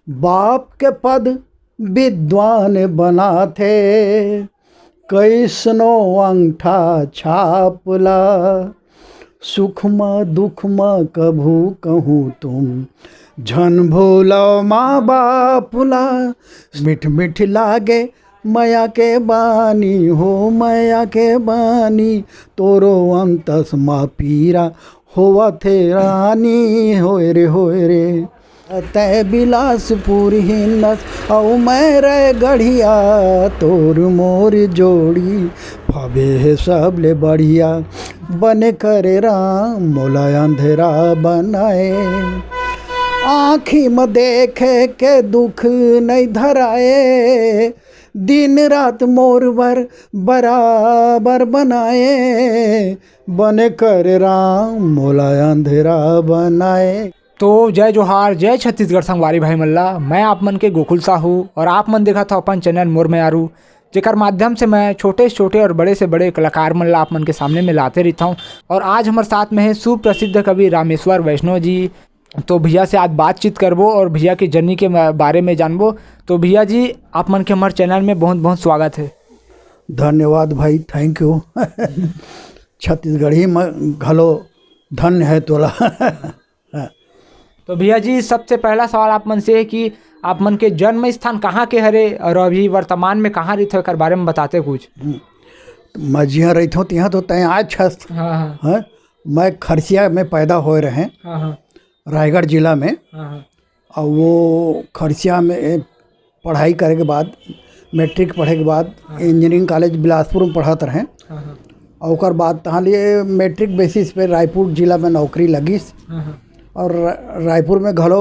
बाप के पद विद्वान बना थे, कैसनो अंगठा छापला। सुख में दुख में कभू कहूँ तुम, झन भूलो माँ बापुला। मिठ मिठ लागे माया के बानी हो, माया के बानी, तोरो अंतस मा पीरा होवा थे रानी। होए रे तय बिलासपुर ही नस औ मैं रे गढ़िया, तोर मोर जोड़ी फबे है सबले बढ़िया। बने करे राम मोला अंधेरा बनाए, आँखी में देखे के दुख नहीं धराए। दिन रात मोर बर बराबर बनाए, बने कर राम मोला अंधेरा बनाए। तो जय जोहार, जय छत्तीसगढ़ संगवारी भाई मल्ला। मैं आप मन के गोकुल साहू और आप मन देखा था अपन चैनल मोर में यारू, जेकर माध्यम से मैं छोटे से छोटे और बड़े से बड़े कलाकार मन ला आप मन के सामने में लाते रहता हूँ। और आज हमारे साथ में है सुप्रसिद्ध कवि रामेश्वर वैष्णव जी। तो भैया से आज बातचीत करबो और भैया की जर्नी के बारे में जानबो। तो भैया जी आप मन के हमारे चैनल में बहुत बहुत स्वागत है। धन्यवाद भाई, थैंक यू। छत्तीसगढ़ी में घलो धन्य है तोला। तो भैया जी सबसे पहला सवाल आप मन से है कि आप मन के जन्म स्थान कहाँ के हरे और अभी वर्तमान में कहाँ रहते हो, कर बारे में बताते कुछ। मैं जिहाँ रही हूँ तिहाँ तो तय आज छस। हाँ हाँ, मैं खरसिया में पैदा होए रहे, हाँ रायगढ़ जिला में। हाँ और वो खरसिया में पढ़ाई करे के बाद, मैट्रिक पढ़े के बाद इंजीनियरिंग कॉलेज बिलासपुर में पढ़त रहे। हाँ और ओकर बाद तहाँ लिए मैट्रिक बेसिस पे रायपुर जिला में नौकरी लगिस। और रायपुर में घलो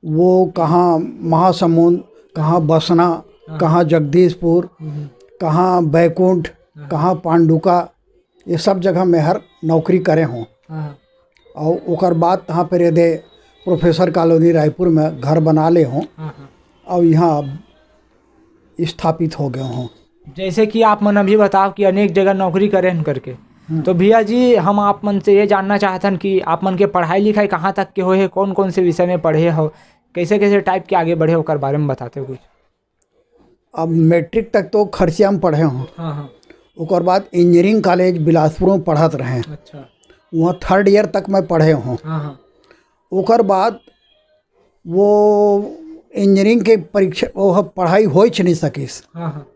वो कहाँ महासमुंद, कहाँ बसना, कहाँ जगदीशपुर, कहाँ बैकुंठ, कहाँ पांडुका, ये सब जगह में हर नौकरी करे हूँ। और ओकर बाद तहाँ पर यदि प्रोफेसर कॉलोनी रायपुर में घर बना ले हूँ और यहाँ स्थापित हो गए हूँ। जैसे कि आप मन अभी बताओ कि अनेक जगह नौकरी करें करके, तो भैया जी हम आप मन से ये जानना चाहतन कि आप मन के पढ़ाई लिखाई कहाँ तक के होए, कौन कौन से विषय में पढ़े हो, कैसे कैसे टाइप के आगे बढ़े होकर बारे में बताते हो कुछ। अब मैट्रिक तक तो खरसिया में पढ़े हूँ। हाँ ओकर बाद इंजीनियरिंग कॉलेज बिलासपुर में पढ़त रहे, अच्छा। वहाँ 3rd ईयर तक मैं पढ़े हूँ। हाँ ओकर बाद वो इंजीनियरिंग के परीक्षा वो पढ़ाई हो नहीं सकिस, हाँ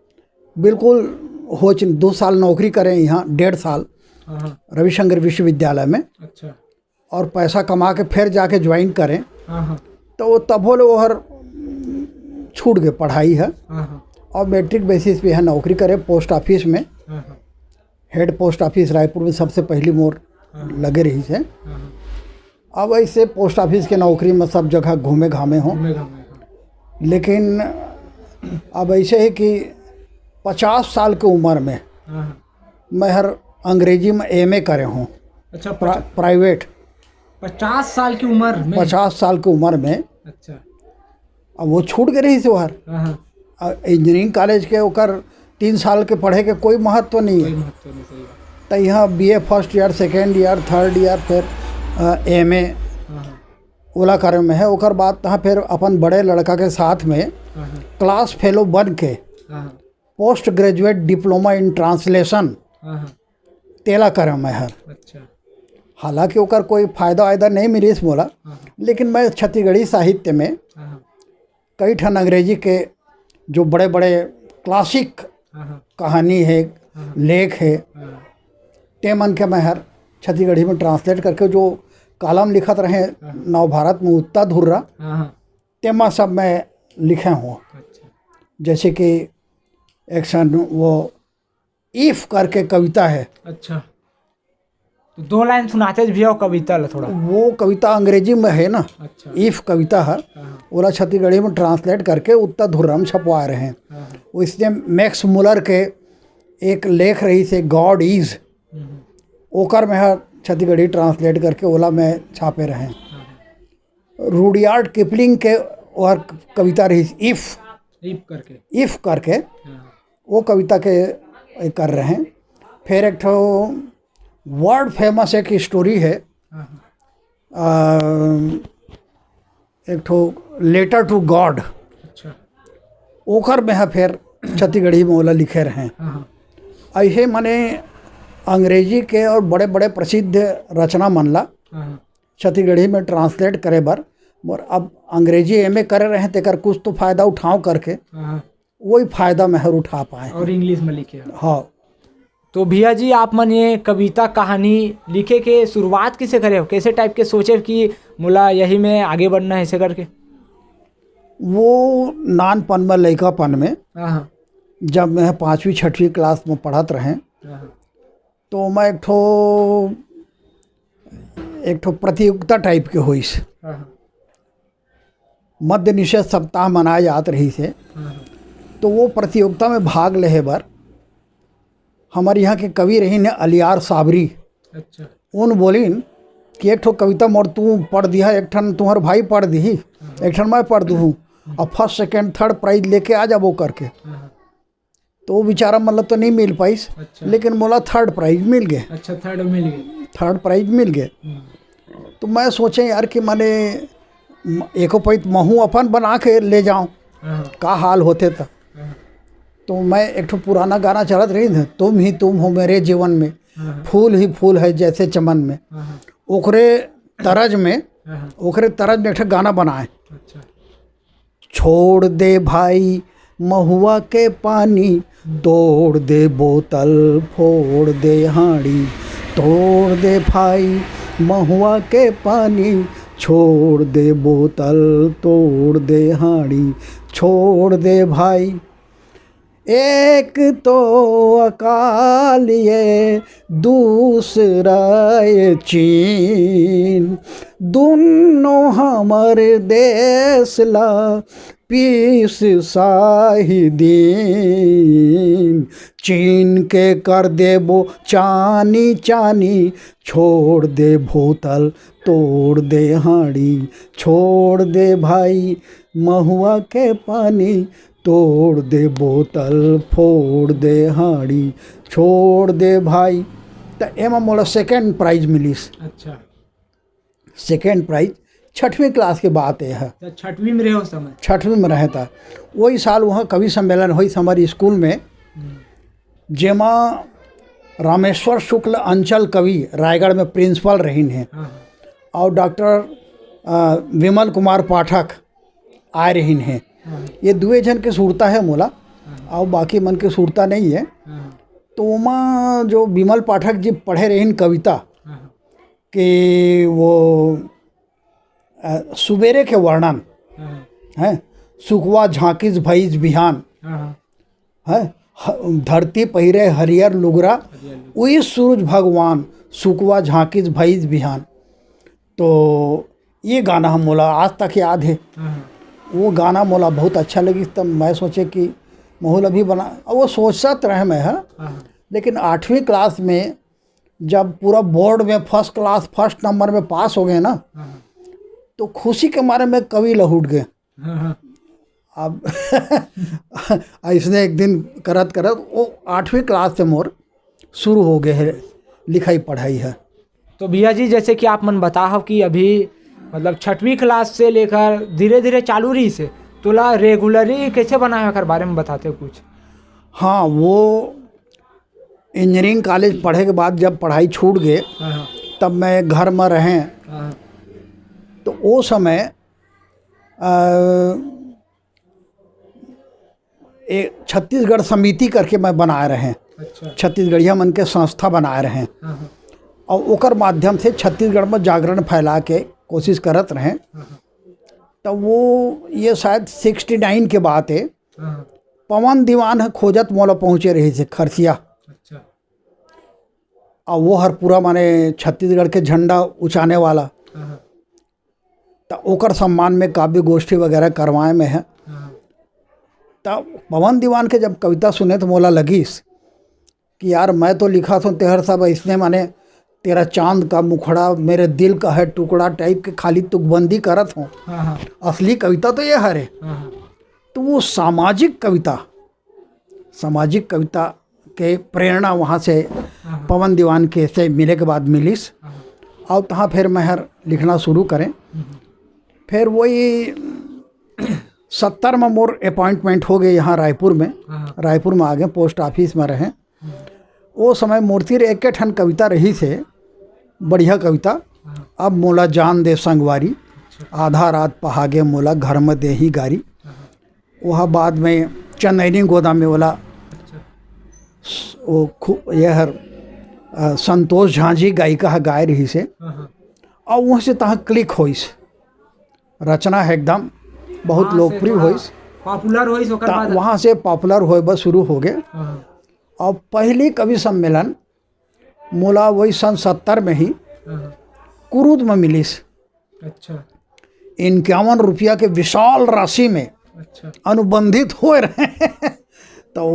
बिल्कुल हो 2 साल नौकरी करें यहाँ, 1.5 साल हाँ रविशंकर विश्वविद्यालय में। अच्छा। और पैसा कमा के फिर जाके ज्वाइन करें, हाँ तो वो तब वो हर छूट गए पढ़ाई है। हाँ और मैट्रिक बेसिस पे है नौकरी करे पोस्ट ऑफिस में, हेड पोस्ट ऑफिस रायपुर में सबसे पहली मोर लगे रही है। अब ऐसे पोस्ट ऑफिस के नौकरी में सब जगह घूमे घामे हों, लेकिन अब ऐसे है कि 50 साल की उम्र में मैं हर अंग्रेजी में एमए करे हूँ। अच्छा, प्राइवेट 50 साल की उम्र में। 50 साल की उम्र में। अच्छा। अब वो छूट गए रही से हर इंजीनियरिंग कॉलेज के ओकर 3 साल के पढ़े के कोई महत्व नहीं है। तो यहाँ BA first year, second year, 3rd year, फिर एमए ओला करे में है। ओकर बाद तहाँ फिर अपन बड़े लड़का के साथ में क्लास फेलो बन के post graduate diploma in translation तेला करे में हर। अच्छा। हालांकि ओकर कोई फायदा वायदा नहीं मिली इस मोला, लेकिन मैं छत्तीसगढ़ी साहित्य में कई ठन अंग्रेजी के जो बड़े बड़े क्लासिक कहानी है, लेख है, ते मन के मैं हर छत्तीसगढ़ी में ट्रांसलेट करके जो कॉलम लिखत रहे नवभारत में उत्ता धुर्रा, तेमा सब मैं लिखे हूँ। जैसे कि एक्शन वो इफ करके कविता है। अच्छा, तो 2 लाइन सुनाते भी हो कविता ला थोड़ा। वो कविता अंग्रेजी में है ना। अच्छा। इफ कविता है, ओला छत्तीसगढ़ी में ट्रांसलेट करके उत्तर धुर्रा में छपवा रहे हैं। वो इसने मैक्स मुलर के एक लेख रही से गॉड इज, ओकर में है छत्तीसगढ़ी ट्रांसलेट करके ओला में छापे रहे। रूडयार्ड किपलिंग के और कविता रही इफ करके वो कविता के कर रहे हैं। फिर एक ठो वर्ल्ड फेमस एक स्टोरी है, एक ठो लेटर टू गॉड अच्छा। ओकर में है फिर छत्तीसगढ़ी में ओला लिखे रहे। ऐसे माने अंग्रेजी के और बड़े बड़े प्रसिद्ध रचना मनला छत्तीसगढ़ी में ट्रांसलेट करे बर, और अब अंग्रेजी एमए करे रहे तेकर कुछ तो फायदा उठाओ करके वही फायदा महर उठा पाए और इंग्लिश में लिखे। हाँ। तो भैया जी आप मन ये कविता कहानी लिखे के शुरुआत किसे करे हो, कैसे टाइप के सोचे कि मोला यही में आगे बढ़ना है ऐसे करके? वो नानपन में लइकापन में जब मैं 5वीं 6वीं क्लास में पढ़त रहे तो मैं एक ठो प्रतियोगिता टाइप के होइस। मध्य निषेध सप्ताह मनाए जात रही से, तो वो प्रतियोगिता में भाग लेहे बर हमारे यहाँ के कवि रही ने अलियार साबरी। अच्छा। उन बोलिन कि एक ठो कविता मोर तू पढ़ दिया, एक ठन तुम्हार भाई पढ़ दी, एक ठन मैं पढ़ दूँ और फर्स्ट सेकंड थर्ड प्राइज लेके आ जाबो करके। तो वो बेचारा मतलब तो नहीं मिल पाइस। अच्छा। लेकिन मोला थर्ड प्राइज मिल गए। अच्छा, थर्ड मिल गए। थर्ड प्राइज मिल गए। तो मैं सोचे यार कि माने एको पैत महू अपन बना के ले जाऊं, का हाल होते था। तो मैं एक ठो पुराना गाना चलत रही थी, तुम ही तुम हो मेरे जीवन में, फूल ही फूल है जैसे चमन में। ओकरे तरज में एक ठो गाना बनाए। अच्छा। छोड़ दे भाई महुआ के पानी, तोड़ दे बोतल फोड़ दे हांडी, तोड़ दे भाई महुआ के पानी, छोड़ दे बोतल तोड़ दे हांडी, छोड़ दे भाई। एक तो अकाल ये दूसरा ये चीन, दोनों हमारे देश ला पीस शाही दीन। चीन के कर देबो चानी चानी, छोड़ दे बोतल तोड़ दे हांडी, छोड़ दे भाई महुआ के पानी, तोड़ दे बोतल फोड़ दे हांडी, छोड़ दे भाई। तो एमा मोला सेकेंड प्राइज मिलीस। अच्छा। सेकेंड प्राइज 6वीं क्लास के बात है। तो 6वीं में रहे हो समय? 6वीं में रहे था। वही साल वहाँ कवि सम्मेलन हुई हमारी स्कूल में, जेमा रामेश्वर शुक्ल अंचल कवि रायगढ़ में प्रिंसिपल रहीन हैं, और डॉक्टर विमल कुमार पाठक आए रहीन हैं। ये दुए जन के सूरता है मोला, और बाकी मन के सूरता नहीं है। तो वहाँ जो विमल पाठक जी पढ़े रहीन कविता कि वो सुबेरे के वर्णन है, सुखवा झांकिस भईस बिहान है, धरती पहिरे हरियर लुगरा, वही सूरज भगवान सुखवा झांकिस भईस बिहान। तो ये गाना हम मोला आज तक याद है। वो गाना मोला बहुत अच्छा लगी। तब मैं सोचे कि मोहल अभी बना, और वो सोचत रहे मैं है। लेकिन 8वीं क्लास में जब पूरा बोर्ड में फर्स्ट क्लास फर्स्ट नंबर में पास हो गए ना, तो खुशी के मारे में कवि लहुट गए। अब ऐसने एक दिन करत करत वो 8वीं क्लास से मोर शुरू हो गए है लिखाई पढ़ाई है। तो भैया जी जैसे कि आप मन बताओ कि अभी मतलब 6वीं क्लास से लेकर धीरे धीरे चालू रही से, तोला रेगुलरी कैसे बनाए कर बारे में बताते कुछ? हाँ, वो इंजीनियरिंग कॉलेज पढ़े के बाद जब पढ़ाई छूट गए तब मैं घर में रहें, तो वो समय एक छत्तीसगढ़ समिति करके मैं बनाए रहे। अच्छा। छत्तीसगढ़िया मन के संस्था बनाए रहे, और ओकर माध्यम से छत्तीसगढ़ में जागरण फैला के कोशिश करत रहे। तो वो ये शायद 69 के बात है। पवन दीवान खोजत मोला पहुँचे रही थे खरसिया। अच्छा। और वो हर पूरा माने छत्तीसगढ़ के झंडा उचाने वाला, तो ओकर सम्मान में काव्य गोष्ठी वगैरह करवाए में है। तो पवन दीवान के जब कविता सुने तो मोला लगिस कि यार मैं तो लिखा था तेहर सब इसने माने तेरा चांद का मुखड़ा मेरे दिल का है टुकड़ा टाइप के खाली तुकबंदी करत हूँ। असली कविता तो ये हरे। तो वो सामाजिक कविता के प्रेरणा वहाँ से पवन दीवान के से मिले के बाद मिलिस, और तहाँ फिर मैं हर लिखना शुरू करें। फिर वही 70 में मोर अपॉइंटमेंट हो गए यहाँ रायपुर में। रायपुर में आ गए, पोस्ट ऑफिस में रहे। वो समय मूर्ति रे एक ठन कविता रही से, बढ़िया कविता। अब मोला जान दे संगवारी, आधा रात पहागे मोला घर में दे ही गारी। वह बाद में चंदैनी गोदाम में वाला वो यह संतोष झांझी गायिका है, गाय रही से। और वहाँ से तहाँ क्लिक होइस, रचना है एकदम बहुत लोकप्रिय होइस, पॉपुलर होइस। ओकर बाद वहाँ से पॉपुलर होए बस शुरू हो गए। और पहली कवि सम्मेलन मोला वही सन 70 में ही कुरुद में मिलिस। अच्छा। 51 रुपया के विशाल राशि में अच्छा। अनुबंधित हो रहे तो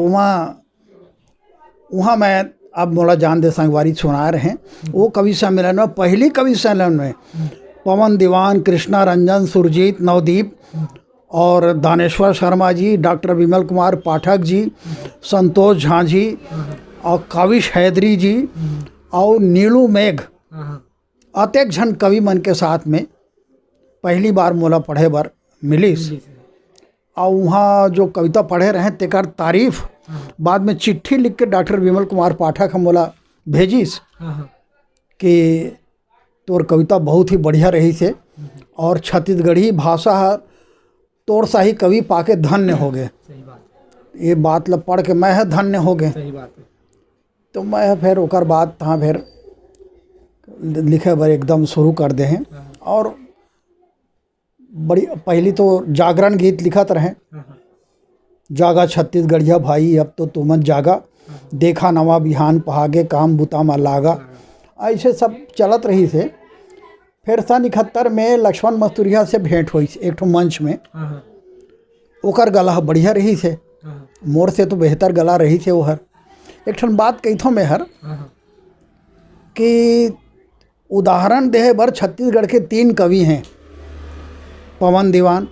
वहाँ मैं अब मोला जान दे संगवारी सुना रहे हैं। वो कवि सम्मेलन में, पहली कवि सम्मेलन में पवन दीवान, कृष्णा रंजन, सुरजीत, नवदीप और दानेश्वर शर्मा जी, डॉक्टर विमल कुमार पाठक जी, संतोष झांझी और काविश हैदरी जी और नीलू मेघ, अतेक झन कवि मन के साथ में पहली बार मोला पढ़े बर मिलिस। और वहाँ जो कविता पढ़े रहे तेकर तारीफ बाद में चिट्ठी लिख के डॉक्टर विमल कुमार पाठक हम बोला भेजिस कि तोर कविता बहुत ही बढ़िया रही से और छत्तीसगढ़ी भाषा तोर सा ही कवि पाके धन्य हो गए। सही बात। ये बात ला पढ़ के मैं धन्य हो गए। सही बात है। तो मैं फिर ओकर बाद तहाँ फिर लिखे बर एकदम शुरू कर दे हैं। और बड़ी पहली तो जागरण गीत लिखत रहे, जागा छत्तीसगढ़िया भाई अब तो तुमन जागा, देखा नवा बिहान पहागे काम बुता में लागा, ऐसे सब चलत रही से। फिर सन 71 में लक्ष्मण मस्तूरिया से भेंट हुई एक ठो मंच में। ओकर गला बढ़िया रही से, मोर से तो बेहतर गला रही से। वो हर एक ठन बात कही में हर कि उदाहरण दे बर छत्तीसगढ़ के 3 कवि हैं, पवन दीवान,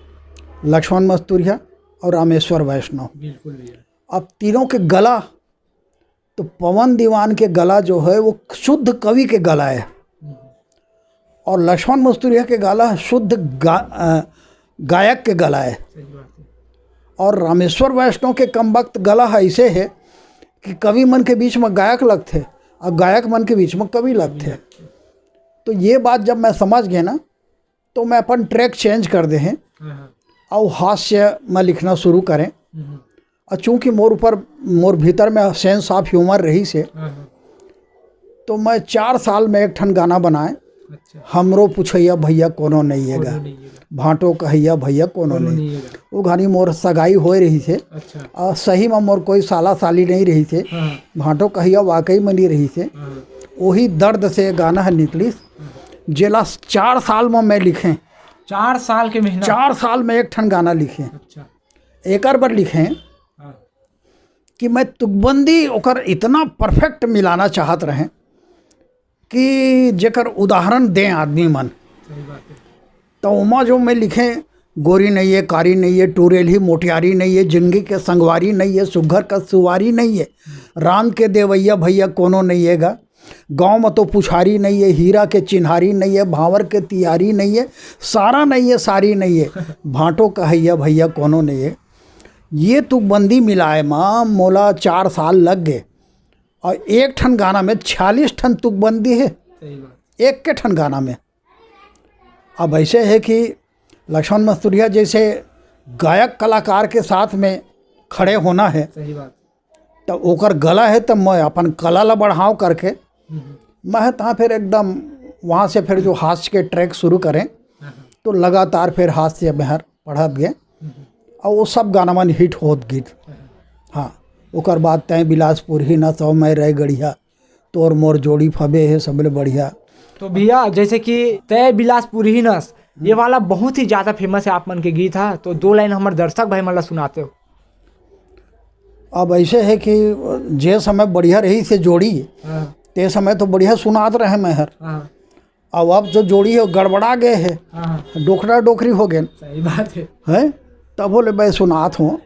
लक्ष्मण मस्तूरिया और रामेश्वर वैष्णव। बिल्कुल भैया। अब तीनों के गला, तो पवन दीवान के गला जो है वो शुद्ध कवि के गला है और लक्ष्मण मस्तूरिया के गला शुद्ध गायक के गला है। सही बात है। और रामेश्वर वैष्णव के कमबख्त गला ऐसे है कि कवि मन के बीच में गायक लगते और गायक मन के बीच में कवि लगते। तो ये बात जब मैं समझ गया ना तो मैं अपन ट्रैक चेंज कर दे हैं और हास्य में लिखना शुरू करें। और चूँकि मोर भीतर में सेंस ऑफ ह्यूमर रही से, तो मैं 4 साल में एक ठन गाना बनाए। अच्छा। हमरो पूछैया भैया कोनो नहीं हैगा, भाटो कहैया भैया कोनो नहीं। वो गानी मोर सगाई हो रही से। अच्छा। और सही में मोर कोई साला साली नहीं रही से, भाटो कहैया वाकई में नहीं रही से। वही दर्द से गाना है निकली, जेला 4 साल में मैं लिखें। 4 साल के मेहनत। 4 साल में एक ठन गाना लिखे। अच्छा। एकर बर लिखे कि मैं तुकबंदी ओकर इतना परफेक्ट मिलाना चाहत रहे कि जेकर उदाहरण दें आदमी मन। सही बात है। तो उमा जो मैं लिखे, गोरी नहीं है, कारी नहीं है, टूरेल ही मोटियारी नहीं है, जिंदगी के संगवारी नहीं है, सुघर का सुवारी नहीं है, राम के देवैया भैया कोनो नहीं हैगा, गांव में तो पुछारी नहीं है, हीरा के चिन्हारी नहीं है, भांवर के तियारी नहीं है, सारा नहीं है, सारी नहीं है, भाटो कहैया भैया कोनो नहीं है। ये तुकबंदी मिलाए माँ मोला 4 साल लग गए और एक ठन गाना में 46 ठन तुकबंदी है। सही बात। एक के ठन गाना में। अब ऐसे है कि लक्ष्मण मस्तूरिया जैसे गायक कलाकार के साथ में खड़े होना है। सही बात। तो ओकर गला है तो मैं अपन कला ला बढ़ाऊँ करके मैं तहाँ फिर एकदम वहाँ से फिर जो हास्य के ट्रैक शुरू करें तो लगातार फिर हास्य मेहर पढ़त गए और वो सब गाना मन हिट होत गीत। हाँ, ओकर बाद तय बिलासपुर ही न सौ मैं रह गढ़िया, तोर मोर जोड़ी फबे है सबले बढ़िया। तो भैया जैसे कि तय बिलासपुर ही नस, ये वाला बहुत ही ज़्यादा फेमस है आप मन के गीत है, तो 2 लाइन हमारे दर्शक भाई मन ला सुनाते हो। अब ऐसे है कि जे समय बढ़िया रही से जोड़ी ते समय तो बढ़िया सुनात रहे मेहर। अब जो जोड़ी है गड़बड़ा गए है, डोखरा डोखरी हो गए। सही बात है तब बोले मैं सुनात हूँ।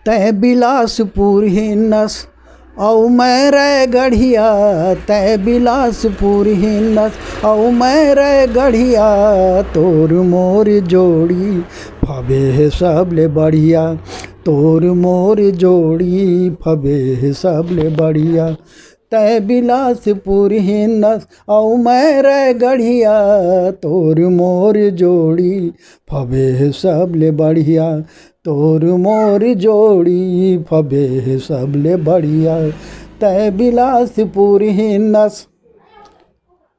तय बिलासपुर ही नस औ मैं रे गढ़िया तय बिलासपुर ही नस, औ मैं रे गढ़िया तोर मोर जोड़ी फबे है सबले बढ़िया, तोर मोर जोड़ी फबे है सबले बढ़िया। तय बिलासपुर ही नस, औ मैं रे गढ़िया तोर मोर जोड़ी फबे है सबले बढ़िया, तोर मोर जोड़ी फबे है सबले बढ़िया। तय बिलासपुर ही नस।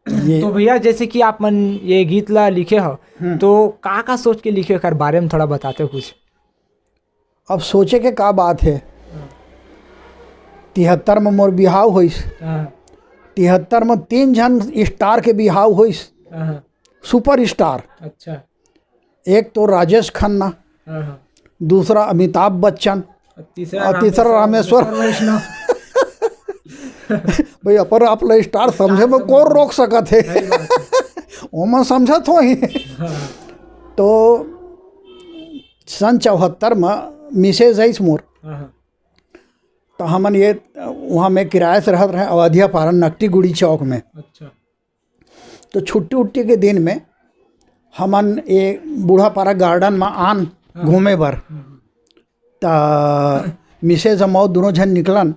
ये तो भैया जैसे कि आप मन ये गीत ला लिखे हो तो का सोच के लिखे कर बारे में थोड़ा बताते हो कुछ। अब सोचे के का बात है, 73 में मोर बिहाव होइस, 73 में 3 जन स्टार के बिहाव होइस, सुपर स्टार। अच्छा। एक तो राजेश खन्ना, दूसरा अमिताभ बच्चन और तीसरा रामेश्वर वैष्णव। भाई अपन अपना स्टार समझे में कौन रोक सकत है। वो मैं समझत हो ही। तो सन 74 में मिसेज आइस मोर, तो हमन ये वहाँ में किराए से रहत रहे अवधिया पारन नकटी गुड़ी चौक में। अच्छा। तो छुट्टी उट्टी के दिन में हमन ये बूढ़ा पारा गार्डन में आन घूमे बर, तो मिसेज हम दोनों जन निकलन।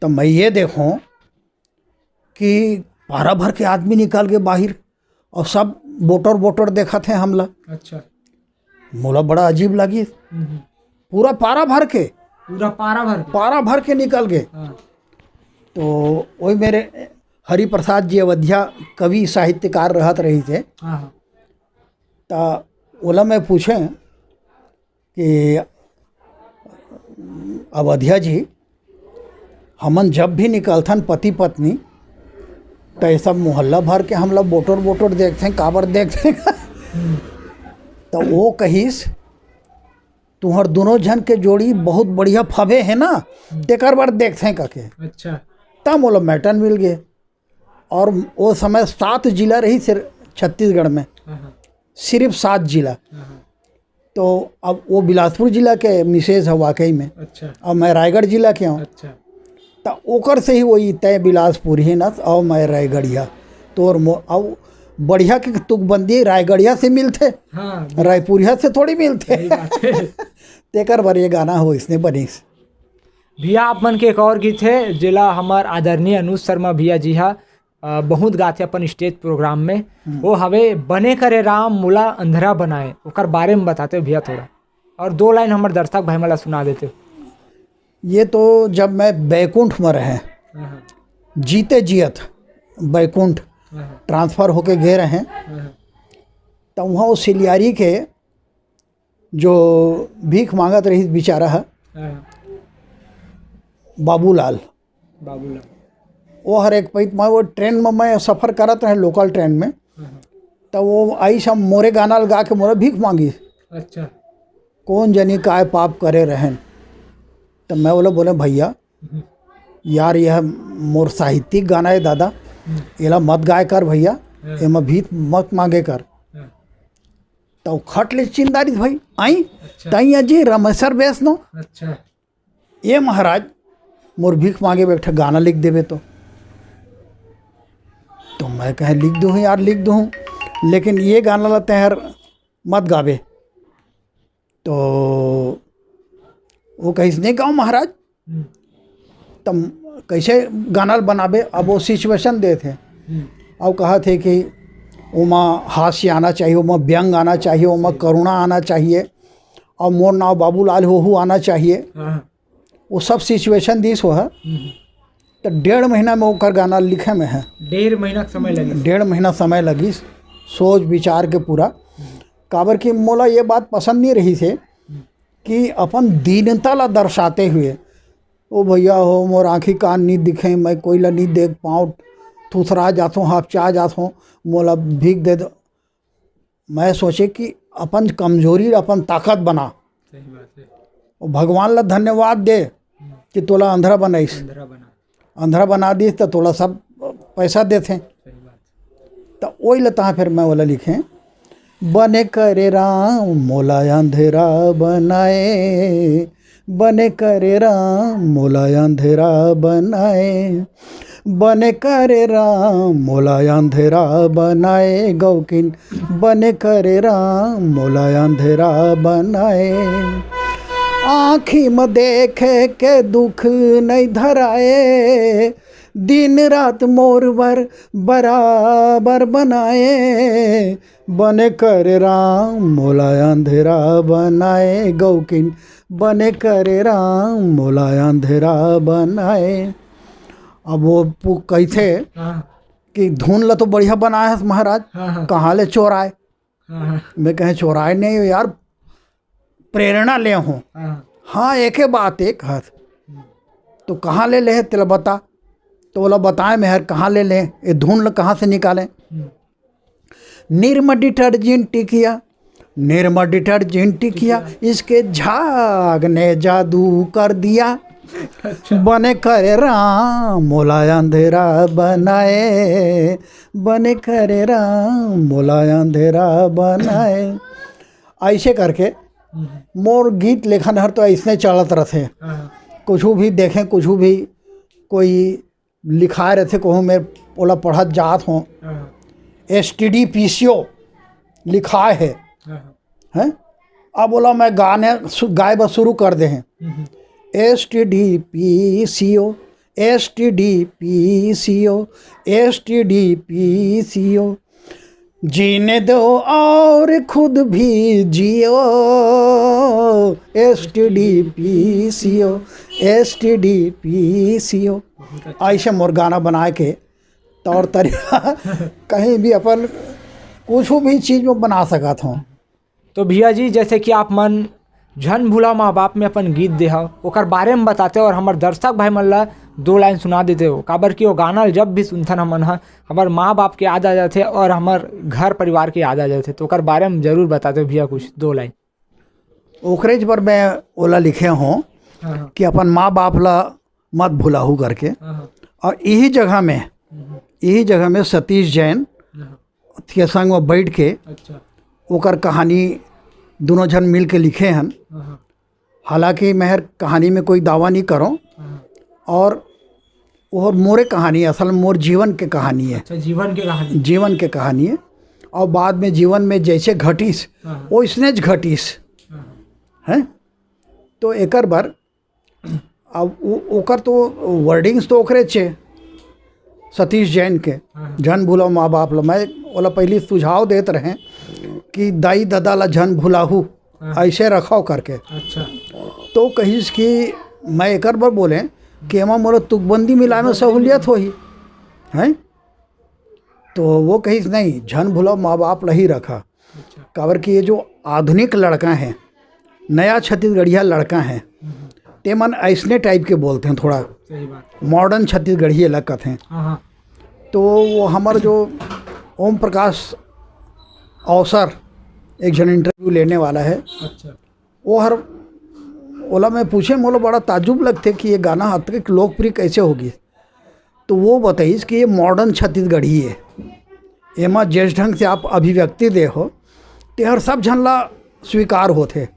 तो मैं ये देखूं कि पारा भर के आदमी निकल के बाहर और सब बोटर बोटर देखा थे हमला। अच्छा। मोला बड़ा अजीब लगी, पूरा पारा भर के, पूरा पारा भर के निकल गए। तो वही मेरे हरि प्रसाद जी अवधिया कवि साहित्यकार रहत रही थे। तो ओला मैं पूछे कि अवधिया जी हमन जब भी निकलथन पति पत्नी तो ये सब मोहल्ला भर के हम लोग बोटर बोटर देखते हैं, काबर देखते हैं। तो वो कहिस तुम्हार दोनों जन के जोड़ी बहुत बढ़िया फबे है ना, तेकर बार देखते हैं कके। अच्छा। तब मोला मैटन मिल गए। और वो समय 7 जिला रही सिर्फ छत्तीसगढ़ में, सिर्फ 7 जिला। तो अब वो बिलासपुर जिला के मिसेज है वाकई में। अच्छा। और मैं रायगढ़ जिला के हूँ। अच्छा। तो ओकर से ही वही तय बिलासपुर ही नस और मैं रायगढ़िया तोर अब बढ़िया के तुकबंदी रायगढ़िया से मिलते, रायपुरिया से थोड़ी मिलते। तेकर बार ये गाना हो इसने बनीस। भैया आप मन के एक और गीत है जिला हमार आदरणीय अनुज शर्मा भैया जी हा बहुत गाते अपन स्टेज प्रोग्राम में, वो हवे बने करे राम मुला अंधेरा बनाए, ओकर बारे में बताते हो भैया थोड़ा, और 2 लाइन हमारे दर्शक भाई मला सुना देते हो। ये तो जब मैं बैकुंठ में रहे, जीते जियत बैकुंठ ट्रांसफ़र होके गए रहे, तो वहाँ वो सिलियारी के जो भीख मांगत रही बेचारा है बाबूलाल, वो हर एक पैत में वो ट्रेन में मैं सफ़र करत रहे लोकल ट्रेन में। तो वो आई सब मोरे गाना लगा के मोरे भीख मांगी। अच्छा। कौन जनी काय पाप करे रहन। तो मैं बोले भैया यार यह मोर साहित्यिक गाना है दादा, एला मत गाय कर भैया, एमा भीख मत मांगे कर। तो खट ले चिंदारी भाई आई। अच्छा। तई अजी रमेशर बेस नो। अच्छा। ये महाराज मोर भीख मांगे बैठा गाना लिख देवे। तो मैं कहे लिख दूँ यार, लिख दूँ, लेकिन ये गाना लाते हैं मत गावे। तो वो कहीं नहीं गाओ महाराज, तब कैसे गाना बनाबे। अब वो सिचुएशन दे थे, अब कहा थे कि उमा हास्य आना चाहिए, उमा व्यंग आना चाहिए, उमा करुणा आना चाहिए, और मोर नाव बाबूलाल हो आना चाहिए। वो सब सिचुएशन दिस हो है। तो 1.5 महीना में ओकर गाना लिखे में है। 1.5 महीना समय लगी। 1.5 महीना समय लगी सोच विचार के पूरा। काबर की मोला ये बात पसंद नहीं रही थे कि अपन दीनता ला दर्शाते हुए, ओ भैया हो मोर आँखी कान नहीं दिखे, मैं कोई ला नहीं देख पाऊँ, थुथरा जात हूँ, हाफचा जात हूँ, मोला भीख दे दो। मैं सोचे कि अपन कमजोरी अपन ताकत बना। सही बात है। और भगवान ला धन्यवाद दे कि तोला अंधरा बनाइस, अंधरा बना दीस तो तोला सब पैसा देते। तो वही लता फिर मैं वाला लिखे, बने करे राम मोला अंधेरा बनाए, बने करे राम मोला अंधेरा बनाए, बने करे राम मोला अंधेरा बनाए, गौकिन बने करे राम मोला अंधेरा बनाए। आँखी में देखे के दुख नहीं धराए, दिन रात मोर बर बराबर बनाए, बने करे राम मोला अंधेरा बनाए, गौकिन बने करे राम मोला अंधेरा बनाए। अब वो कहते कि धुन ला तो बढ़िया बनाया है महाराज, कहाँ ले चोराए। मैं कहे चोराए नहीं यार, प्रेरणा ले हूँ। हाँ एक ही बात एक हाथ, तो कहाँ ले ले तेला बता। तो बोला बताएं मेहर कहाँ ले लें, ये धुन कहाँ से निकालें। निरमा डिटर्जेंट टिकिया, निरमा डिटर्जेंट टिकिया, इसके झाग ने जादू कर दिया, बने करे राम मोला अंधेरा बनाए, बने करे राम मोला अंधेरा बनाए। ऐसे करके मोर गीत लेखन हर तो ऐसने चलत रहते। कुछ भी देखें, कुछ भी कोई लिखाए रहते, कहूँ मैं ओला पढ़त जात हूँ, STD PCO लिखा है हैं। अब बोला मैं गाए बस शुरू कर दे हैं। STD PCO STD PCO STD PCO, जीने दो और खुद भी जियो, STD PCO STD PCO। ऐसे मोर गाना बनाए के तौर तरीका कहीं भी अपन कुछ भी चीज़ में बना सकत हूँ। तो भैया जी जैसे कि आप मन झन भूला माँ बाप में अपन गीत दे हो, ओकर बारे में बताते हो और हमार दर्शक भाई मन ला 2 लाइन सुना देते हो। काबर कि वो गाना जब भी सुनथन हमन ह हमार माँ बाप के याद आ जाते और हमार घर परिवार के याद आ जाते, तो ओकर बारे में जरूर बताते हो भैया कुछ 2 लाइन। ओकरेज पर मैं ओला लिखे हूँ कि अपन माँ बाप ला मत भुलाहू करके। और यही जगह में सतीश जैन के संग में बैठ के ओकर कहानी दोनों जन मिल के लिखे हैं। हालांकि मैं कहानी में कोई दावा नहीं करूं, और मोरे कहानी असल में मोर जीवन के कहानी है। अच्छा, जीवन के कहानी है। और बाद में जीवन में जैसे घटिस वो इसने घटिस है। तो एकर बार अब ओकर तो वर्डिंग्स तो ओकरे छे सतीश जैन के, झन भूलो माँ बाप ला। मैं ओला पहले सुझाव देते रहे कि दाई दादा ला झन भुलाहू ऐसे रखो करके। अच्छा, तो कहिस कि मैं एक बार बोले कि एमा मोला तुकबंदी मिलाए में सहूलियत होही हैं। तो वो कहिस नहीं, झन भुलाओ माँ बाप ला ही रखा। काबर कि ये जो आधुनिक लड़का हैं, नया छत्तीसगढ़िया लड़का हैं, ते मन ऐसने टाइप के बोलते हैं, थोड़ा मॉडर्न छत्तीसगढ़िया लगत हैं। तो वो हमारा जो ओम प्रकाश अवसर एक जन इंटरव्यू लेने वाला है। अच्छा, वो हर ओला मैं पूछे, मोला बड़ा ताजुब लगते कि ये गाना हद तक लोकप्रिय कैसे होगी। तो वो बताइस कि ये मॉडर्न छत्तीसगढ़ी है, एमा जिस ढंग से आप अभिव्यक्ति देखो ते हर सब झन ला स्वीकार होते।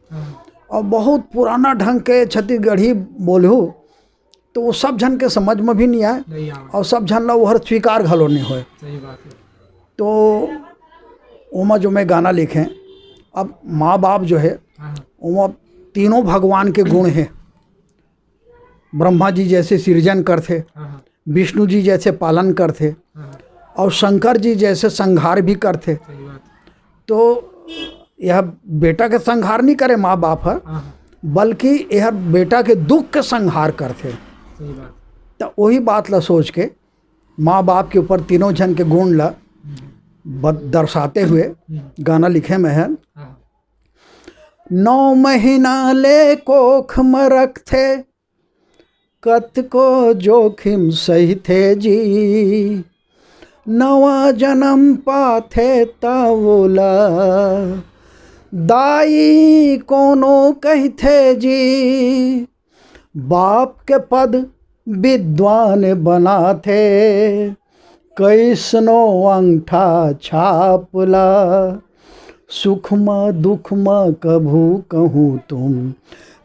और बहुत पुराना ढंग के छत्तीसगढ़ी बोलूँ तो वो सब झन के समझ में भी नहीं आए, और सब झन ला वो हर स्वीकार घलो नहीं होए। तो ओमा जो मैं गाना लिखे, अब माँ बाप जो है ओमा तीनों भगवान के गुण हैं। ब्रह्मा जी जैसे सृजन करते, विष्णु जी जैसे पालन करते, और शंकर जी जैसे संहार भी करते। तो यह बेटा के संहार नहीं करे माँ बाप है, बल्कि यह बेटा के दुख के संहार करते। तो वही बात ला सोच के माँ बाप के ऊपर तीनों जन के गुण ला दर्शाते हुए गाना लिखे में है। 9 महीना ले कोख में रखते, कत को जोखिम सही थे जी, नवा जन्म पाथे तावोला, दाई कोनो कहते जी, बाप के पद विद्वान बनाथे, कैसनो अंगठा छापला, सुख म दुख म कभू कहूँ तुम,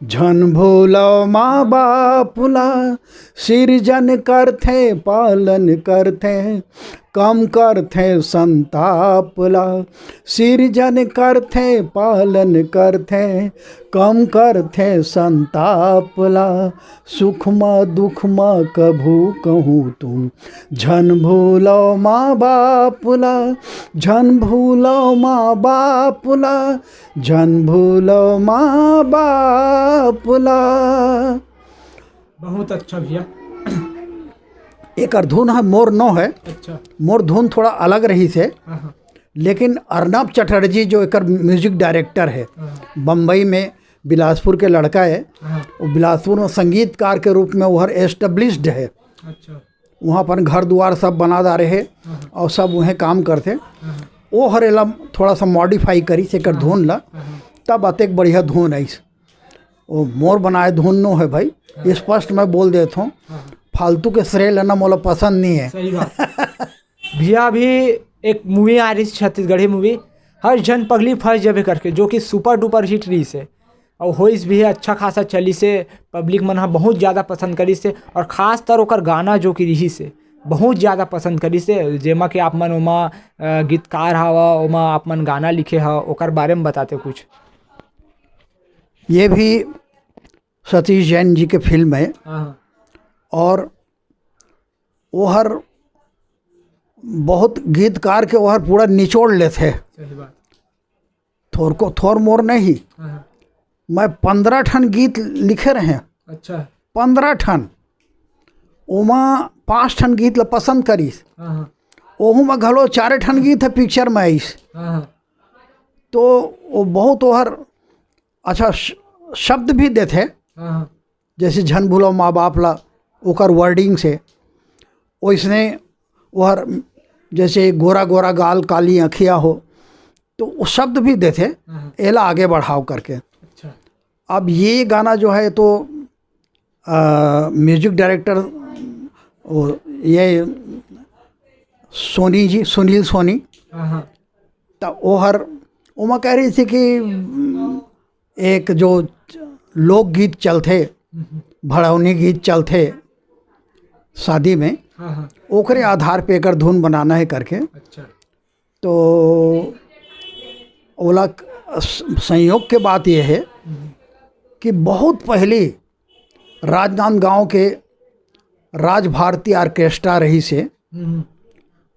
झन भूलो माँ बापुला, सिरजन करथे पालन करथे, कम करथे संतापला, सिरजन करथे पालन करथे, कम करथे संतापला, सुख म दुख म कभू कहूँ तुम, झन भूलो माँ बापुला, झन भूलो माँ बापुला, झन भूलो माँ बापुला। बहुत अच्छा भैया। एक धुन है मोर नो है। अच्छा। मोर धुन थोड़ा अलग रही से, हाँ। लेकिन अर्नब चटर्जी जो एक म्यूजिक डायरेक्टर है, बम्बई में बिलासपुर के लड़का है, वो बिलासपुर में संगीतकार के रूप में वह एस्टेब्लिश्ड है। अच्छा। वहाँ पर घर द्वार सब बना डाले है और सब वहीं काम करते। वो हरेला थोड़ा सा मॉडिफाई करी से कर धुन ला, तब आते एक बढ़िया धुन है। वो मोर बनाए धुन नो है भाई, स्पष्ट मैं बोल देता हूँ, फालतू के श्रेय लेना मोला पसंद नहीं है। सही बात। भैया अभी एक मूवी आ रही है, छत्तीसगढ़ी मूवी हर जन पगली फंस जबे करके, जो कि सुपर डुपर हिट रही से और होइस भी है, अच्छा खासा चली से, पब्लिक मन बहुत ज़्यादा पसंद करी से, और ख़ास तर ओकर गाना जो कि रही से बहुत ज़्यादा पसंद करी से, जेमा कि आप मन ओमा गीतकार हवा, ओमा आप मन गाना लिखे हा, ओकर बारे में बताते कुछ। ये भी सतीश जैन जी के फिल्म है और वो हर बहुत गीतकार के वह पूरा निचोड़ लेते। सही बात। थोर को थोर मोर नहीं, मैं 15 ठन गीत लिखे रहे। अच्छा। 15 ठन, ओमा 5 ठन गीत ला पसंद करीस, ओहू में घलो 4 ठन गीत है पिक्चर में आईस। तो वो बहुत ओहर अच्छा शब्द भी देते, जैसे झन भूलो माँ बाप ला, ओकर वर्डिंग से वैसने वह जैसे गोरा गोरा गाल काली अखियाँ हो, तो वो शब्द भी देते एला आगे बढ़ाव करके। अच्छा। अब ये गाना जो है तो म्यूजिक डायरेक्टर ये सोनी जी, सुनील सोनी, तो वो हर उमा कह रही थी कि एक जो लोकगीत चलते, भड़ौनी गीत चलते शादी में, ओकरे आधार पे एकर धुन बनाना है करके। अच्छा। तो ओला संयोग के बात यह है कि बहुत पहले राजनांदगांव के राज भारती ऑर्केस्ट्रा रही से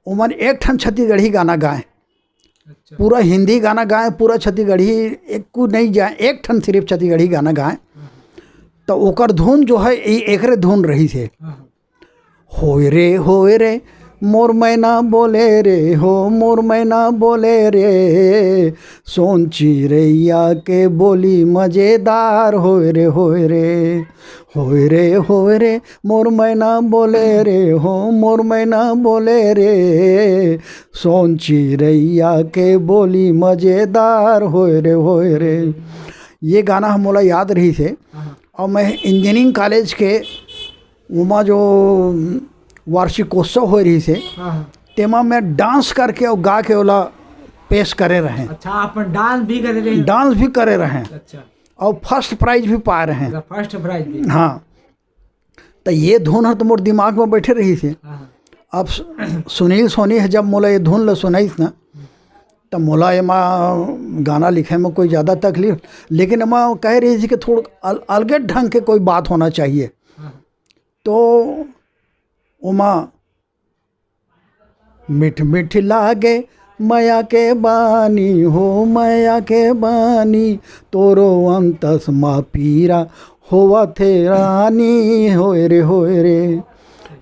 उमन एक ठन छत्तीसगढ़ी गाना गाए। अच्छा। पूरा हिंदी गाना गाए, पूरा छत्तीसगढ़ी एक को नहीं जाए, एक ठन सिर्फ छत्तीसगढ़ी गाना गाए। तो ओकर धुन जो है एकरे धुन रही से, होए रे मोर मैना बोले रे हो, मोर मैना बोले रे, सोन चिड़ैया के बोली मजेदार होए रे होए रे, होए रे मोर मैना बोले रे हो, मोर मैना बोले रे, सोन चिड़ैया के बोली मजेदार होए रे। ये गाना हम मोला याद रही से। और मैं इंजीनियरिंग कॉलेज के उमा जो वार्षिकोत्सव हो रही से, तेमा मैं डांस करके और गा के ओला पेश करे रहे। अच्छा, आप डांस भी करे रहे? डांस भी करे रहे। अच्छा। और फर्स्ट प्राइज भी पाए रहे हैं। फर्स्ट प्राइज भी? हाँ। तो ये धुन है तो मोर दिमाग में बैठे रही थी। अब सुनील सोनी है जब मोला ये धुन ला सुनाईस ना, तो मोला एमा गाना लिखे में कोई ज़्यादा तकलीफ, लेकिन एमा कह रही थी कि थोड़ा अलगे ढंग के कोई बात होना चाहिए। तो उमा मिठ मिठ लागे माया के बानी हो, माया के बानी, तोरो अंतस मा पीरा होवा थे रानी होए रे,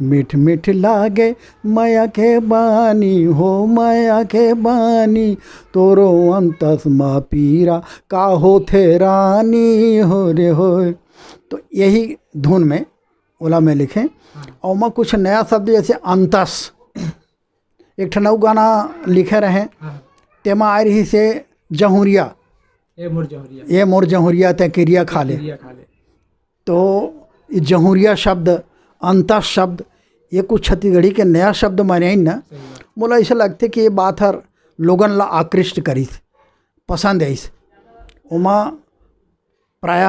मिठ मिठ लागे माया के बानी हो, माया के बानी, तोरो अंतस मा पीरा का हो थे रानी हो रे होए। तो यही धुन में ओला में लिखें। और मैं कुछ नया शब्द जैसे अंतस, एक ठनऊ गाना लिखे रहे, तेमा आ रही से जहुरिया, ये मोर जहुरिया ते किरिया खा ले। तो जहुरिया शब्द, अंतस शब्द, ये कुछ छत्तीसगढ़ी के नया शब्द माने ना, मोला ऐसा लगते कि ये बात हर लोगन ला आकृष्ट करी। पसंद है इस उमा प्राय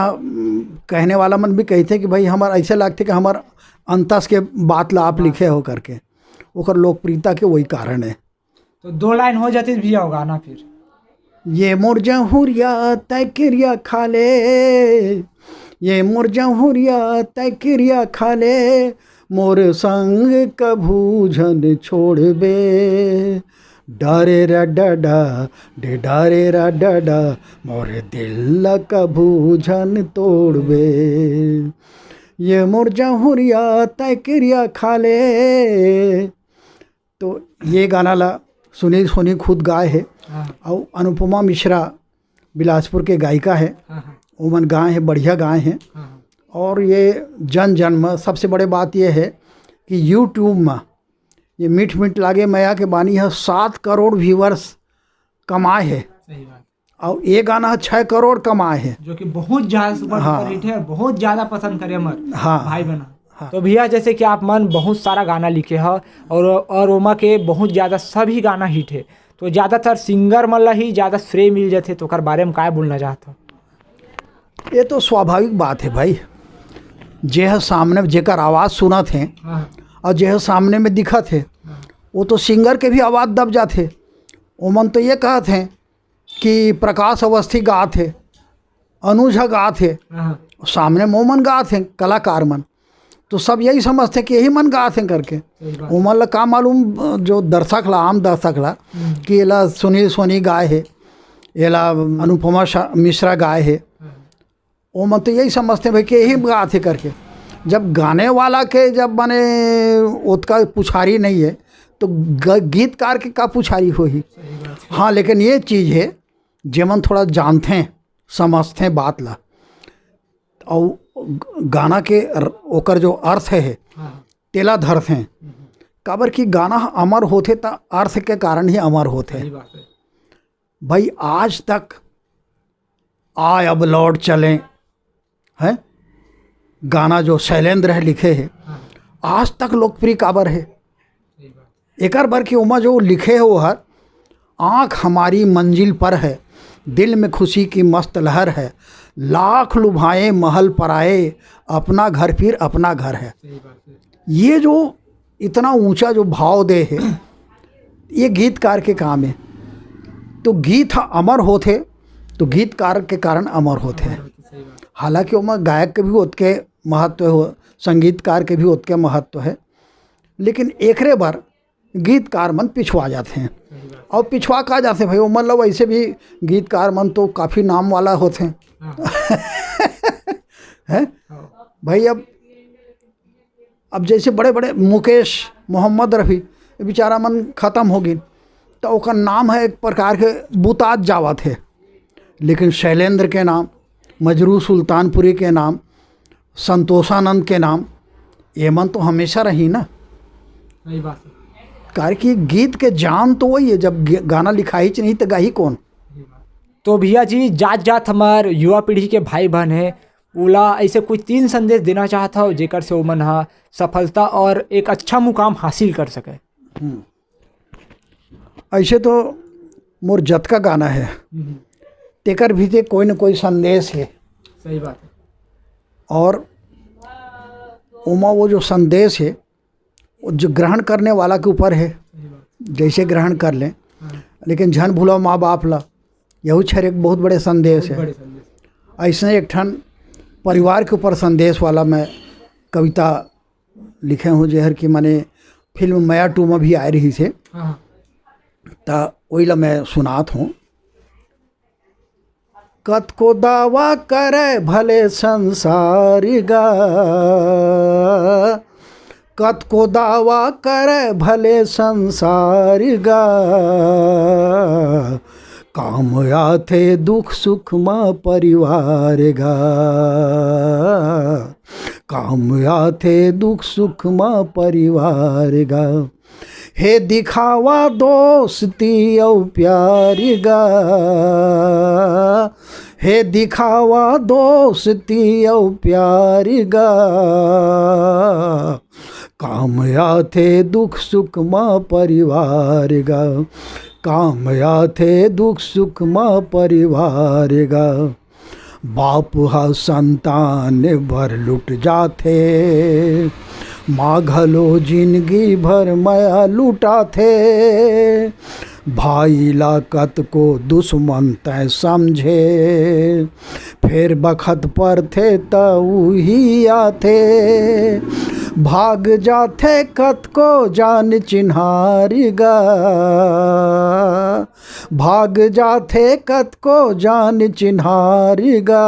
कहने वाला मन भी कहते कि भाई हमारा ऐसे लगते कि हमार अंतस के बात ला आप लिखे हो करके ओकर लोकप्रियता के वही कारण है। तो 2 लाइन हो जाती भैया हो गाना फिर। ये मोर जहुरिया तय क्रिया खाले, ये मोर जहुरिया तय क्रिया खाले, मोर संग कभू झन छोड़बे, डारे रा डाडा डे डारे रा डाडा, मोर दिल कभू झन तोड़बे, ये मोर जहुरिया तय क्रिया खाले। तो ये गाना ला सुनील सोनी खुद गाए है और अनुपमा मिश्रा बिलासपुर के गायिका है, उमन गाए हैं, बढ़िया गाए हैं। और ये जन जन में सबसे बड़े बात ये है कि यूट्यूब में ये मीठ मीठ लागे मैया के बानी है 7 करोड़ व्यूवर्स कमाए है। सही बात। और ये गाना 6 करोड़ कमाए है, जो कि बहुत ज्यादा सुपर हिट है और बहुत ज्यादा पसंद करे हमार भाई बना। हाँ। तो भैया जैसे कि आप मन बहुत सारा गाना लिखे हैं और ओमा के बहुत ज़्यादा सभी गाना हिट है, तो ज़्यादातर सिंगर मन ला ही ज़्यादा श्रेय मिल जाते, तो ओकर बारे में क्या बोलना चाहता हूँ? ये तो स्वाभाविक बात है भाई, जे सामने जेकर आवाज़ सुना थे और जे सामने में दिखा थे वो तो सिंगर के भी आवाज़ दब जाते। ओमन तो ये कहा थे कि प्रकाश अवस्थी गा थे, अनुज गा थे, सामने मोमन गा थे कलाकार मन, तो सब यही समझते कि यही मन गा थे करके। उमन ला का मालूम जो दर्शक ला, आम दर्शक ला कि एला सुनील सोनी गाए है, एला अनुपमा मिश्रा गाए है, ओमन तो यही समझते भाई कि यही गा थे करके। जब गाने वाला के जब माने उसका पुछारी नहीं है तो गीतकार के का पुछारी हो ही। हाँ, लेकिन ये चीज़ है जेमन थोड़ा जानते हैं समझते हैं बात ला, और गाना के ओकर जो अर्थ है तेला धरते हैं, काबर कि गाना अमर होते तो अर्थ के कारण ही अमर होते हैं। भाई आज तक आय अब लौट चलें है गाना जो शैलेंद्र है लिखे है, आज तक लोकप्रिय काबर है। एक बार की उमा जो लिखे है वो हर आँख हमारी मंजिल पर है, दिल में खुशी की मस्त लहर है, लाख लुभाए महल पराए, अपना घर फिर अपना घर है। ये जो इतना ऊंचा जो भाव दे है ये गीतकार के काम है। तो गीत अमर होते तो गीतकार के कारण अमर होते हैं। हालांकि उनमें गायक के भी उतके महत्व हो, संगीतकार के भी उतके महत्व है, लेकिन एकरे बार गीतकार मन पिछवा जाते हैं। और पिछवा कहा जाते भाई मतलब वैसे भी गीतकार मन तो काफ़ी नाम वाला होते हैं हैं भाई। अब जैसे बड़े बड़े मुकेश, मोहम्मद रफ़ी, बेचारा मन ख़त्म हो गई तो उसका नाम है एक प्रकार के बुतात जावा थे, लेकिन शैलेंद्र के नाम, मजरू सुल्तानपुरी के नाम, संतोषानंद के नाम, ये मन तो हमेशा रही ना। सही बात है। कार की गीत के जान तो वही है, जब गाना लिखाई च नहीं तो गाही कौन। तो भैया जी जात जात हमार युवा पीढ़ी के भाई बहन है, ओला ऐसे कुछ 3 संदेश देना चाहता हो जेकर से ओमन हा सफलता और एक अच्छा मुकाम हासिल कर सके। ऐसे तो मोर जत का गाना है तेकर भी ते कोई न कोई संदेश है। सही बात है। और उमा वो जो संदेश है वो जो ग्रहण करने वाला के ऊपर है, जैसे ग्रहण कर लें, लेकिन झन भूलो माँ बाप ला, यही छर एक बहुत बड़े संदेश है। ऐसे एक ठन परिवार के ऊपर संदेश वाला मैं कविता लिखे हूँ, जहर की माने फिल्म माया 2 में भी आ रही से, तो वही ला मैं सुनात हूँ। कत को दावा करे भले संसार गा, कत को दावा करे भले संसार गा, काम आथे दुख सुख माँ परिवार गा, काम आथे दुख सुख माँ परिवार गा, हे दिखावा दोस्ती औ प्यार गा, हे दिखावा दोस्ती औ प्यार गा, काम आथे दुख सुख माँ परिवार गा, काम आथे दुख सुख में परिवार गा, बाप हा संतान भर लुट जाथे, माँ घलो जिंदगी भर माया लुटाथे, भाई लाकत को दुश्मन तय समझे, फिर बखत पर थे तऊ ही आथे, भाग जाथे कत को जान चिन्हारी गा, भाग जाथे कत को जान चिन्हारी गा,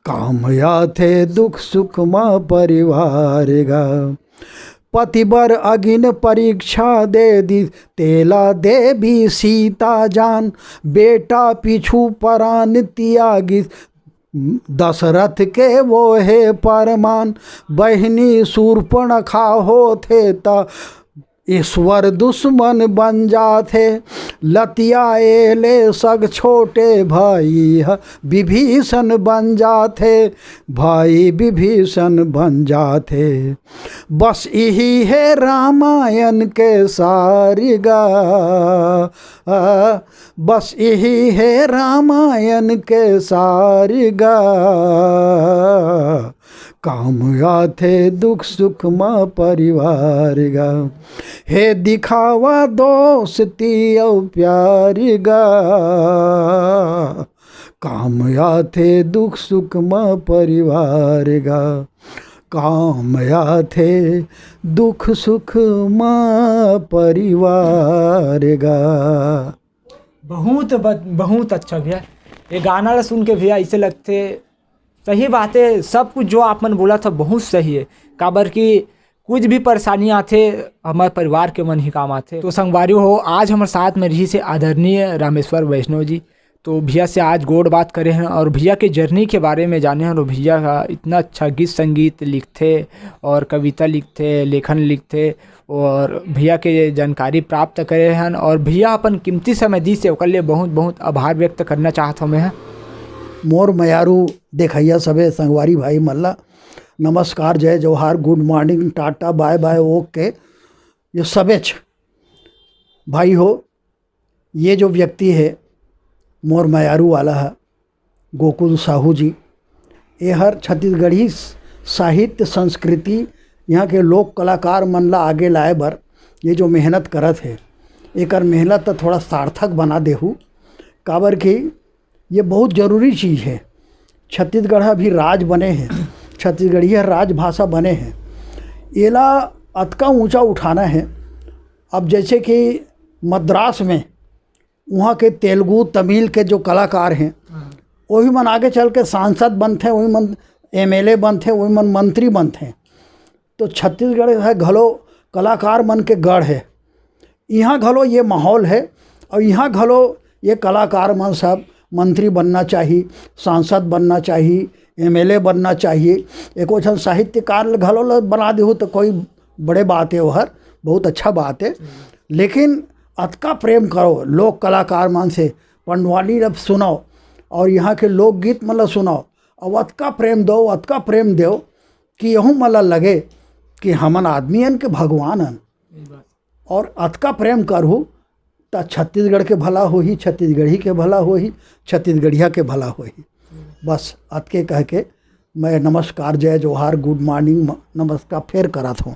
काम आथे दुख सुख मा परिवार गा, पति बर अगिन परीक्षा दे दी, तेला देवी सीता जान, बेटा पिछू परान त्यागी, दशरथ के वो है परमान, बहनी शूर्पणखा होथे ता ईश्वर दुश्मन बन जाथे, लतिया एले सग छोटे भाई विभीषण बन जाथे, भाई विभीषण बन जाथे, बस यही है रामायण के सारी गा, बस यही है रामायण के सारी गा, काम आथे दुख सुख मा परिवार गा, हे दिखावा दोस्ती औ प्यारी गा, काम आथे दुख सुख मा परिवार गा, काम आथे दुख सुख मा परिवार गा। बहुत अच्छा भैया, ये गाना सुन के भैया ऐसे लगते सही बात है, सब कुछ जो आप मन बोला था बहुत सही है, काबर कि कुछ भी परेशानी आथे हमारे परिवार के मन ही काम आथे। तो संगवारी हो, आज हमारे साथ में रही से आदरणीय रामेश्वर वैष्णव जी, तो भैया से आज गोड़ बात करे हैं और भैया के जर्नी के बारे में जाने हैं, और भैया का इतना अच्छा गीत संगीत लिखते और कविता लिखते, लेखन लिखते, और भैया के जानकारी प्राप्त करे हैं, और भैया अपन कीमती समय दी से ओकर लिए बहुत बहुत आभार व्यक्त करना चाहत हूँ मैं। मोर मयारू देखैया सबे संगवारी भाई मल्ला, नमस्कार, जय Jawahar, good morning, tata, bye bye, okay. ये सबेच भाई हो, ये जो व्यक्ति है मोर मयारू वाला है गोकुल साहू जी, ये हर छत्तीसगढ़ी साहित्य संस्कृति यहाँ के लोक कलाकार मन ला आगे लाए बर ये जो मेहनत करत है, एकर मेहनत तो थोड़ा सार्थक बना देहू, काबर कि ये बहुत ज़रूरी चीज़ है। छत्तीसगढ़ अभी राज बने हैं, छत्तीसगढ़ी राजभाषा बने हैं, एला अतका ऊंचा उठाना है। अब जैसे कि मद्रास में वहाँ के तेलुगु तमिल के जो कलाकार हैं वही मन आगे चल के सांसद बनते, वही मन एमएलए बनते, वही मन मंत्री बनते। तो छत्तीसगढ़ है घलो कलाकार मन के गढ़ है, यहाँ घलो ये माहौल है, और यहाँ घलो ये कलाकार मन सब मंत्री बनना चाहिए, सांसद बनना चाहिए, एमएलए बनना चाहिए। एक ओछन साहित्यकार घलो बना देहू तो कोई बड़े बात है, वह बहुत अच्छा बात है, लेकिन अतका प्रेम करो लोक कलाकार मन से, पंडवानी रब सुनाओ और यहाँ के लोकगीत मतलब सुनाओ, और अतका प्रेम दो, अतका प्रेम दो कि यहूँ मतलब लगे कि हमन आदमियन के भगवान हन, और अतका प्रेम करहू तो छत्तीसगढ़ के भला होही, छत्तीसगढ़ी के भला होही, छत्तीसगढ़िया के भला होही। बस अतके कह के मैं नमस्कार, जय जवाहर, गुड मॉर्निंग, नमस्कार फिर करत हूँ।